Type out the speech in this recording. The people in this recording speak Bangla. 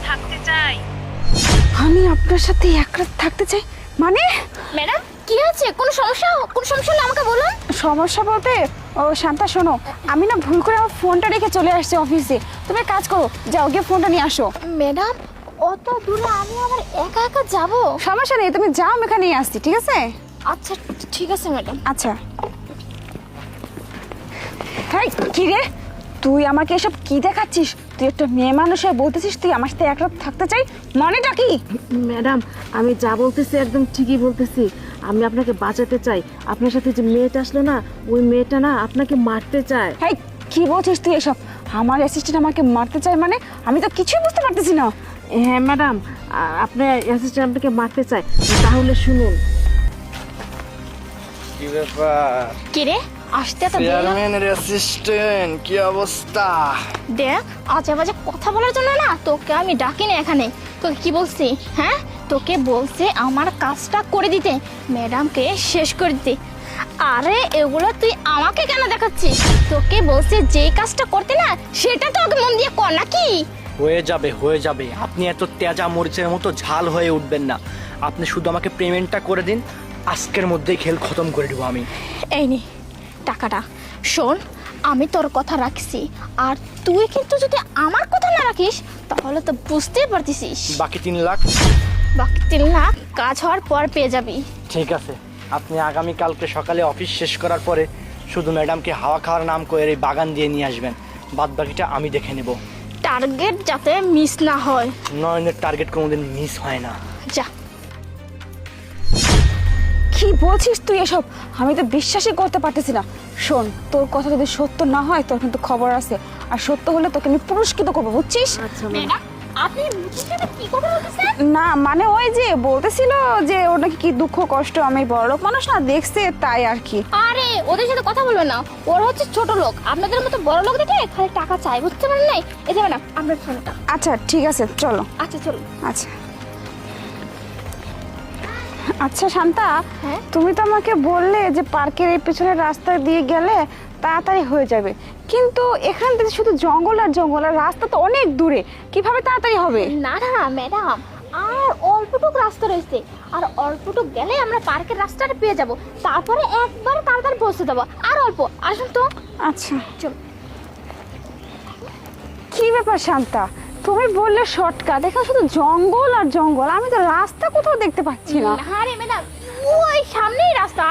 থাকতে চাই। আমি আপনার সাথে এক রাত থাকতে চাই মানে? ম্যাডাম কি হয়েছে? কোনো সমস্যা হলে আমাকে বলুন। সমস্যা বলতে ও শান্তা শোনো, আমি না ভুল করে আমার ফোনটা রেখে চলে আসছি অফিসে। তুমি এক কাজ করো, যাও গিয়ে ফোনটা নিয়ে আসো। ম্যাডাম অত দূরে আমি আবার একা একা যাব? সমস্যা নেই, তুমি যাও, আমি এখানেই আসছি, ঠিক আছে? আচ্ছা ঠিক আছে ম্যাডাম। আচ্ছা। তাই কি রে, তুই আমাকে এসব কি দেখাচ্ছিস? তুই একটা মেয়ে মানুষ হয়ে বলতেছিস তুই আমার সাথে এক রাত থাকতে চাই, মানেটা কি? ম্যাডাম আমি যা বলতেছি একদম ঠিকই বলতেছি। আমি আপনাকে বাঁচাতে চাই। আপনার সাথে যে মেয়েটা আসলো না, ওই মেয়েটা না আপনাকে মারতে চায়। এই কি বলছিস তুই এসব? আমার অ্যাসিস্ট্যান্ট আমাকে মারতে চায় মানে? আমি তো কিছুই বুঝতে পারতেছি না। হ্যাঁ ম্যাডাম, আপনার অ্যাসিস্ট্যান্ট আপনাকে মারতে চায়। তাহলে শুনুন। কি ব্যাপার? কি রে আসতে তো দেরি হলো? চেয়ারম্যানের অ্যাসিস্ট্যান্ট, কি অবস্থা? দেখ আজে বাজে কথা বলার জন্য না তোকে আমি ডাকিনি এখানে। তোকে কি বলছি? হ্যাঁ তোকে বলছে আমার কাজটা করে দিতে, ম্যাডামকে শেষ করে দিতে। আরে এগুলো তুই আমাকে কেন দেখাচ্ছিস? তোকে বলছে যে কাজটা করতে না সেটা তো আগে মন দিয়ে কর নাকি? হয়ে যাবে। আপনি এত তেজা মরিচের মতো ঝাল হয়ে উঠবেন না। আপনি শুধু আমাকে পেমেন্টটা করে দিন, আজকের মধ্যেই খেল খতম করে দেবো আমি। এই নে টাকাটা। শোন আমি তোর কথা রাখছি, আর তুই কিন্তু যদি আমার কথা না রাখিস তাহলে তো বুঝতেই পারতিস। বাকি 3 লাখ? বাকি 3 লাখ কাজ হওয়ার পর পেয়ে যাবি। ঠিক আছে, আপনি আগামীকালকে সকালে অফিস শেষ করার পরে শুধু ম্যাডামকে হাওয়া খাওয়ার নাম করে এই বাগান দিয়ে নিয়ে আসবেন। বাদ বাকিটা আমি দেখে নেব। টার্গেট যাতে মিস না হয়। নয়নের টার্গেট কোনোদিন মিস হয় না। যা। কি বলছিস তুই এসব? আমি তো বিশ্বাসই করতে পারতেছি না। শোন, তোর কথা যদি সত্য না হয় তোর কিন্তু খবর আছে, আর সত্য হলে তোকে আমি পুরস্কৃত করবো, বুঝছিস? আচ্ছা ম্যাডাম আপনি কি কথা বলতেছেন? না মানে ওই যে বলতেছিল যে ওর নাকি কি দুঃখ কষ্ট, আমি বড়লোক মানুষ না দেখছে তাই আর কি। আরে ওদের সাথে কথা বলবেন না, ওরা হচ্ছে ছোট লোক, আপনাদের মতো বড় লোক দেখে খালি টাকা চাই, বুঝতে পারেন নাই? এই যে ম্যাডাম আপনার ফোনটা। আচ্ছা ঠিক আছে, চলো। আচ্ছা চলো। আচ্ছা আচ্ছা শান্তা, হ্যাঁ? তুমি তো আমাকে বললে যে পার্কের এই পিছনের রাস্তা দিয়ে গেলে তাড়াতাড়ি হয়ে যাবে, কিন্তু এখান থেকে শুধু জঙ্গল আর জঙ্গল, আর রাস্তা তো অনেক দূরে, কিভাবে তাড়াতাড়ি হবে? না ম্যাডাম, আর অল্পটুক রাস্তা রয়েছে, আর অল্পটুক গেলে আমরা পার্কের রাস্তাটা পেয়ে যাব, তারপরে একবার তাড়াতাড়ি পৌঁছে দেবো। আর অল্প, আসুন তো। আচ্ছা চলো। কি ব্যাপার শান্তা, তুমি বললে শর্টকাট, এখানে শুধু জঙ্গল আর জঙ্গল, আমি তো রাস্তা কোথাও দেখতে পাচ্ছি না। আরে ম্যাডাম ওই সামনেই রাস্তা,